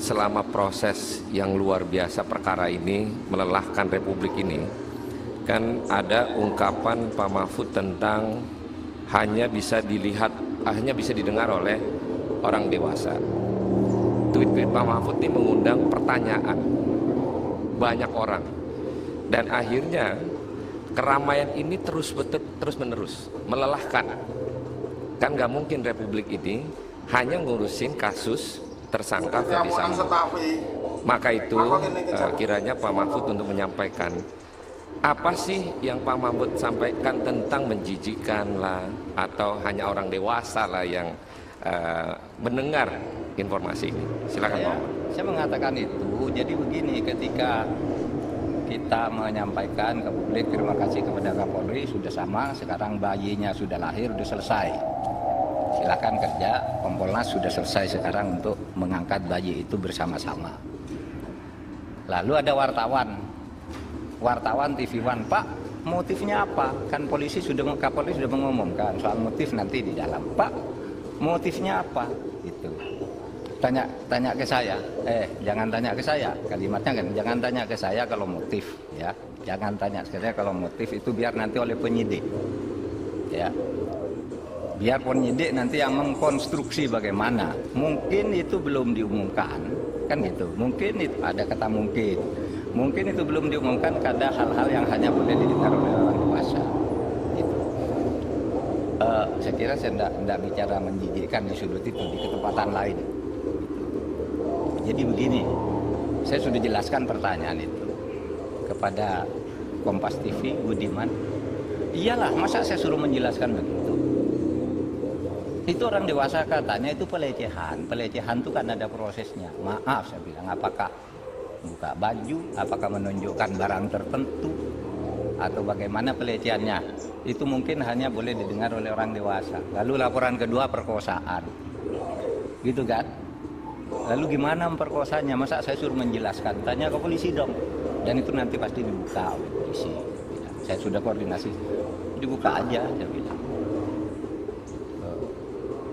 selama proses yang luar biasa perkara ini melelahkan Republik ini, kan ada ungkapan Pak Mahfud tentang hanya bisa didengar oleh orang dewasa. Tweet-tweet Pak Mahfud ini mengundang pertanyaan banyak orang, dan akhirnya keramaian ini terus menerus melelahkan. Kan nggak mungkin Republik ini hanya ngurusin kasus tersangka Ferdy Sambo. Maka itu kiranya Pak Mahfud untuk menyampaikan apa sih yang Pak Mahfud sampaikan tentang menjijikan lah, atau hanya orang dewasa lah yang mendengar informasi ini. Silakan Pak Mahfud. Saya mengatakan itu, jadi begini, ketika kita menyampaikan ke publik terima kasih kepada Kapolri, sudah sama, sekarang bayinya sudah lahir, sudah selesai. Silakan kerja, Kompolnas sudah selesai sekarang untuk mengangkat bayi itu bersama-sama. Lalu ada wartawan TV One, Pak, motifnya apa? Kan Kapolri sudah mengumumkan soal motif nanti di dalam. Pak, motifnya apa? Itu. Tanya ke saya. Jangan tanya ke saya. Kalimatnya kan, jangan tanya ke saya kalau motif, ya. Jangan tanya ke saya kalau motif, itu biar nanti oleh penyidik. Ya. Biar penyidik nanti yang mengkonstruksi bagaimana. Mungkin itu belum diumumkan, kan gitu. Mungkin itu ada kata mungkin. Mungkin itu belum diumumkan karena hal-hal yang hanya boleh didengar oleh orang dewasa. Gitu. Saya kira saya tidak bicara menjijikkan di sudut itu, di ketempatan lain. Jadi begini, saya sudah jelaskan pertanyaan itu kepada Kompas TV, Budiman. Iyalah, masa saya suruh menjelaskan begitu? Itu orang dewasa katanya itu pelecehan. Pelecehan itu kan ada prosesnya. Maaf, saya bilang, apakah buka baju, apakah menunjukkan barang tertentu, atau bagaimana pelecehannya? Itu mungkin hanya boleh didengar oleh orang dewasa. Lalu laporan kedua, perkosaan. Gitu kan? Lalu gimana memperkosanya? Masa saya suruh menjelaskan? Tanya ke polisi dong. Dan itu nanti pasti dibuka oleh polisi. Saya sudah koordinasi. Dibuka aja, saya bilang.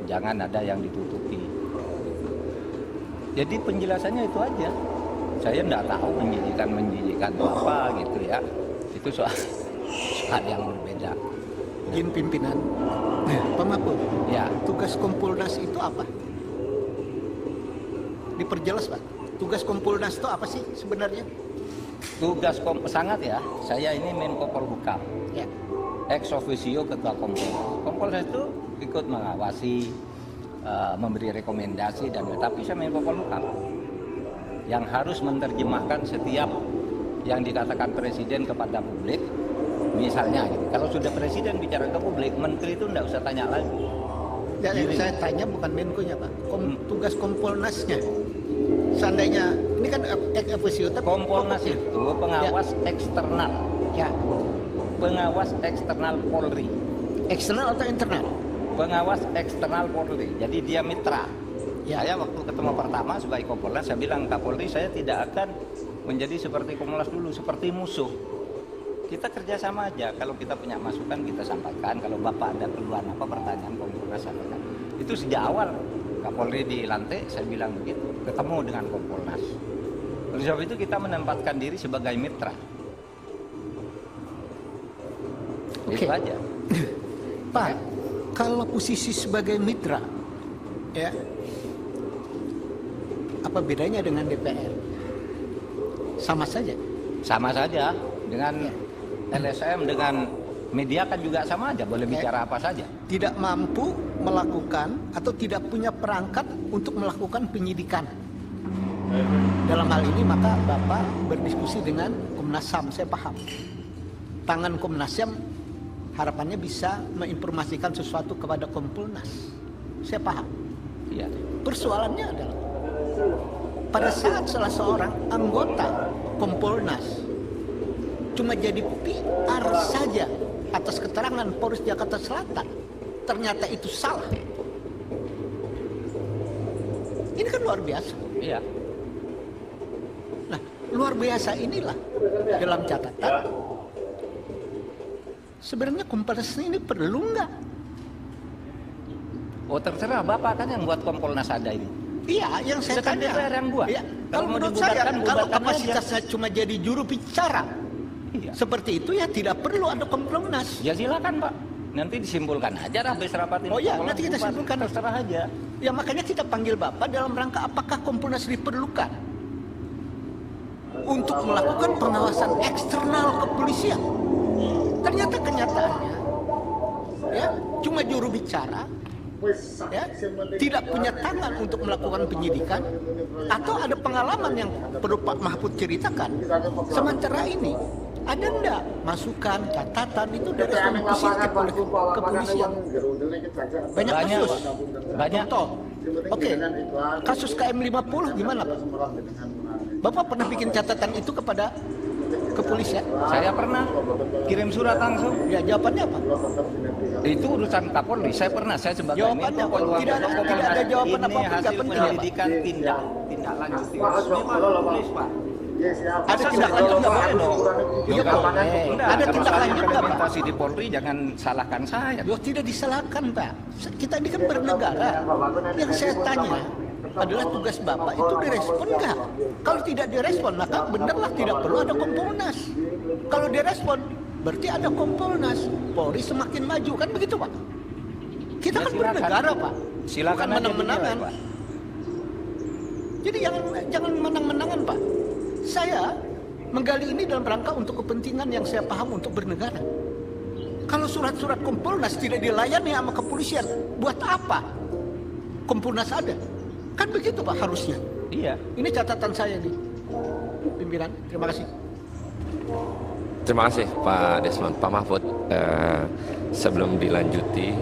Jangan ada yang ditutupi. Jadi penjelasannya itu aja. Saya tidak tahu menjijikan itu apa gitu ya. Itu soal yang berbeda. Izin pimpinan. Pak Mahfud. Ya. Tugas Kompolnas itu apa? Diperjelas Pak. Tugas Kompolnas itu apa sih sebenarnya? Tugas sangat ya. Saya ini Menko Polhukam. Ya. Ex officio ketua Kompolnas. Kompolnas itu ikut mengawasi, memberi rekomendasi, dan tapi saya Menko Polhukam yang harus menerjemahkan setiap yang dikatakan presiden kepada publik. Misalnya gitu. Kalau sudah presiden bicara ke publik, menteri itu tidak usah tanya lagi. Ya, yang saya tanya bukan Menko-nya Pak, tugas Kompolnasnya. Seandainya ini kan ex officio, Kompolnas itu pengawas eksternal. Ya. Pengawas eksternal Polri. Eksternal atau internal? Pengawas eksternal Polri. Jadi dia mitra. Ya. Saya waktu ketemu pertama sebagai Kompolnas, saya bilang, Kapolri, saya tidak akan menjadi seperti Kompolnas dulu, seperti musuh. Kita kerjasama aja. Kalau kita punya masukan, kita sampaikan. Kalau Bapak ada keluhan apa, pertanyaan, Kompolnas sampaikan. Itu sejak awal Kapolri dilantik, saya bilang begitu. Ketemu dengan Kompolnas. Oleh sebab itu kita menempatkan diri sebagai mitra. Itu aja. Pak, kalau posisi sebagai mitra, ya, apa bedanya dengan DPR? Sama saja. Sama saja dengan LSM, dengan media kan juga sama aja, boleh bicara apa saja. Tidak mampu melakukan atau tidak punya perangkat untuk melakukan penyidikan. Dalam hal ini maka Bapak berdiskusi dengan Komnas HAM, saya paham. Tangan Komnas HAM harapannya bisa menginformasikan sesuatu kepada Kompolnas. Saya paham. Iya. Persoalannya adalah pada saat salah seorang anggota Kompolnas cuma jadi PR saja atas keterangan Polres Jakarta Selatan, ternyata itu salah. Ini kan luar biasa. Iya. Nah, luar biasa inilah dalam catatan. Sebenarnya Kompolnas ini perlu nggak? Oh, terserah Bapak kan yang buat Kompolnas ada ini. Iya, yang saya Kan tanya. DPR yang buat. Iya. Kalau Kalau mau menurut saya, dibubarkan, kalau bubarkan kapasitasnya cuma jadi juru bicara, Iya. seperti itu ya tidak perlu ada Kompolnas. Ya silakan Pak. Nanti disimpulkan aja habis rapat ini. Oh iya, Kompolnas nanti kita bubar. simpulkan. Terserah aja. Ya makanya kita panggil Bapak dalam rangka apakah Kompolnas diperlukan untuk melakukan pengawasan eksternal kepolisian. Ternyata kenyataannya, ya cuma juru bicara, ya tidak punya tangan untuk melakukan penyidikan, atau ada pengalaman yang perlu Pak Mahfud ceritakan. Sementara ini ada enggak masukan, catatan itu dari respon positif oleh kepolisian? Banyak kasus. Banyak. Contoh, oke, kasus KM50 gimana Pak? Bapak pernah bikin catatan itu kepada kepolisian? Saya pernah kirim surat langsung. Ya jawabannya apa? Itu urusan Kapolri. Saya pernah. Saya sebagai Jawabannya Menko apa? Luar Tidak ada- Biasa tidak ada jawaban ini apapun, nggak hasil penting ya, Pak? penyelidikan tindak lanjuti. Ini Pak tulis Pak. Ada tindak lanjut nggak Pak? Iya Pak. Ada tindak lanjut nggak Pak? Implementasi di Polri jangan salahkan saya. Loh tidak disalahkan Pak. Kita ini kan bernegara. Yang saya tanya adalah tugas Bapak itu direspon nggak? Kalau tidak direspon maka benarlah tidak perlu ada Kompolnas. Kalau direspon berarti ada Kompolnas. Polri semakin maju kan begitu Pak? Kita Ya, kan silakan. bernegara Pak. Silakan Bukan aja menang-menangan. dinilai, Pak. Jadi jangan menang-menangan Pak. Saya menggali ini dalam rangka untuk kepentingan yang saya paham untuk bernegara. Kalau surat-surat Kompolnas tidak dilayani sama kepolisian, buat apa Kompolnas ada? Kan begitu Pak harusnya. Iya. Ini catatan saya nih, pimpinan. Terima kasih. Terima kasih Pak Desmond. Pak Mahfud, sebelum dilanjuti,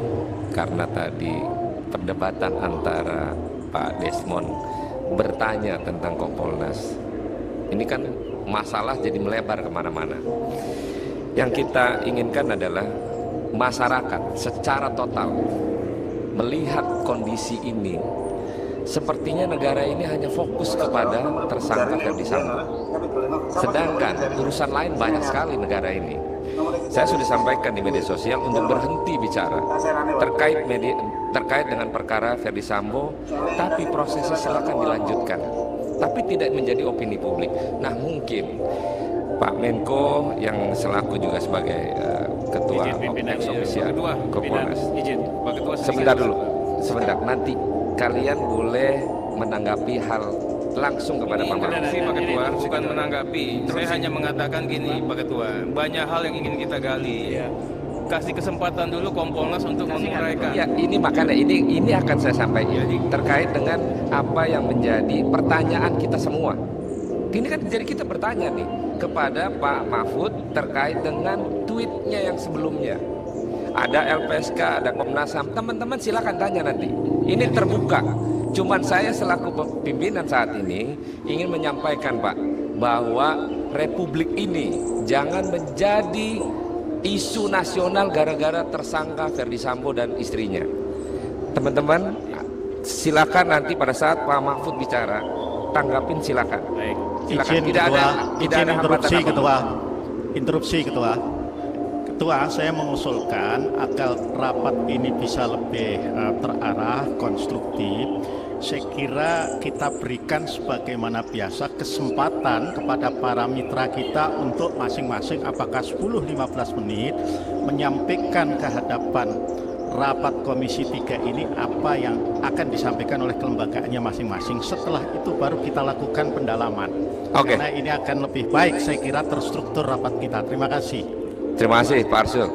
karena tadi perdebatan antara Pak Desmond bertanya tentang Kompolnas, ini kan masalah jadi melebar kemana-mana. Yang kita inginkan adalah masyarakat secara total melihat kondisi ini. Sepertinya negara ini hanya fokus kepada tersangka Ferdy Sambo. Sedangkan urusan lain banyak sekali negara ini. Saya sudah sampaikan di media sosial untuk berhenti bicara terkait dengan perkara Ferdy Sambo, tapi prosesnya silakan dilanjutkan. Tapi tidak menjadi opini publik. Nah mungkin Pak Menko yang selaku juga sebagai ketua ex-officio Kompolnas. Sebentar dulu, sebentar. Nanti kalian boleh menanggapi hal langsung kepada Pak Mahfud. Intervensi Pak Ketua, bukan menanggapi. Saya hanya mengatakan gini Pak Ketua, banyak hal yang ingin kita gali. Kasih kesempatan dulu Kompolnas untuk menguraikan. Ya, ini makanya ini akan saya sampaikan terkait dengan apa yang menjadi pertanyaan kita semua. Ini kan jadi kita bertanya nih kepada Pak Mahfud terkait dengan tweetnya yang sebelumnya. Ada LPSK, ada Komnas HAM. Teman-teman silakan tanya nanti. Ini terbuka. Cuman saya selaku pimpinan saat ini ingin menyampaikan Pak bahwa Republik ini jangan menjadi isu nasional gara-gara tersangka Ferdy Sambo dan istrinya. Teman-teman silakan nanti pada saat Pak Mahfud bicara tanggapin silakan. Baik. Silakan. Izin Tidak ketua, ada izin hambatan interupsi apapun. ketua. Interupsi ketua. Ketua, saya mengusulkan agar rapat ini bisa lebih terarah, konstruktif. Saya kira kita berikan sebagaimana biasa kesempatan kepada para mitra kita untuk masing-masing apakah 10-15 menit menyampaikan ke hadapan rapat Komisi 3 ini apa yang akan disampaikan oleh kelembagaannya masing-masing. Setelah itu baru kita lakukan pendalaman. Oke. Karena ini akan lebih baik saya kira terstruktur rapat kita. Terima kasih. Terima kasih Pak Arsul.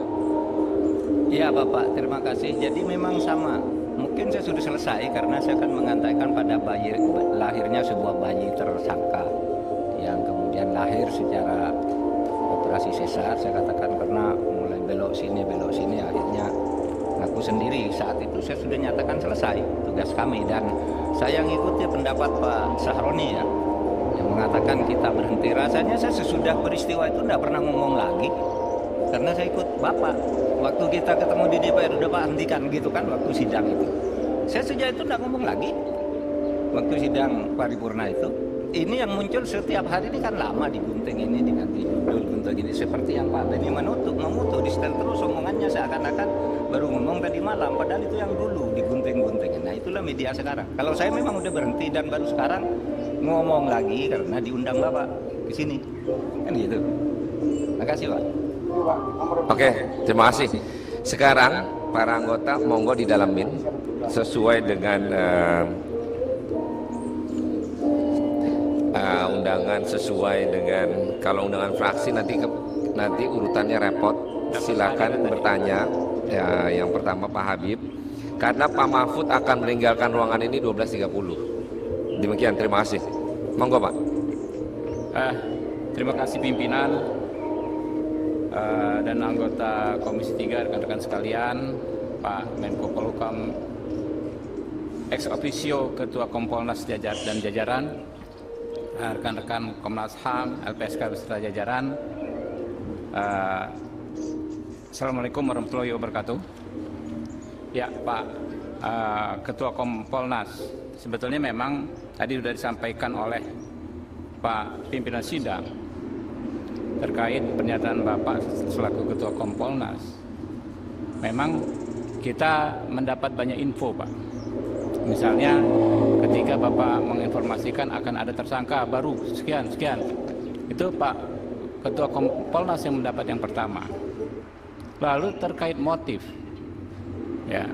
Iya Bapak, terima kasih. Jadi memang sama. Mungkin saya sudah selesai karena saya akan mengantarkan pada lahirnya sebuah bayi tersangka yang kemudian lahir secara operasi sesar. Saya katakan karena mulai belok sini akhirnya aku sendiri. Saat itu saya sudah nyatakan selesai tugas kami dan saya mengikuti pendapat Pak Sahroni ya yang mengatakan kita berhenti. Rasanya saya sesudah peristiwa itu tidak pernah ngomong lagi karena saya ikut Bapak. Waktu kita ketemu di DPR udah Pak hentikan gitu kan waktu sidang itu. Saya sejak itu tidak ngomong lagi. Waktu sidang paripurna itu. Ini yang muncul setiap hari ini kan lama digunting ini diganti judul gunting ini seperti yang Pak Beni memutu di setel terus omongannya seakan-akan baru ngomong tadi malam, padahal itu yang dulu digunting-gunting. Nah itulah media sekarang. Kalau saya memang udah berhenti dan baru sekarang ngomong lagi karena diundang Bapak ke sini, kan gitu. Makasih Pak. Oke, terima kasih. Sekarang para anggota monggo didalamin sesuai dengan undangan, sesuai dengan kalau undangan fraksi nanti urutannya repot. Silakan bertanya. Ya, yang pertama Pak Habib, karena Pak Mahfud akan meninggalkan ruangan ini 12.30. Demikian, terima kasih. Monggo Pak. Terima kasih pimpinan dan anggota Komisi 3, rekan-rekan sekalian, Pak Menko Polhukam, ex officio Ketua Kompolnas dan jajaran, rekan-rekan Komnas HAM, LPSK beserta jajaran. Assalamualaikum warahmatullahi wabarakatuh. Ya Pak Ketua Kompolnas, sebetulnya memang tadi sudah disampaikan oleh Pak Pimpinan Sidang terkait pernyataan Bapak selaku Ketua Kompolnas. Memang kita mendapat banyak info Pak. Misalnya ketika Bapak menginformasikan akan ada tersangka baru sekian, itu Pak Ketua Kompolnas yang mendapat yang pertama. Lalu terkait motif, ya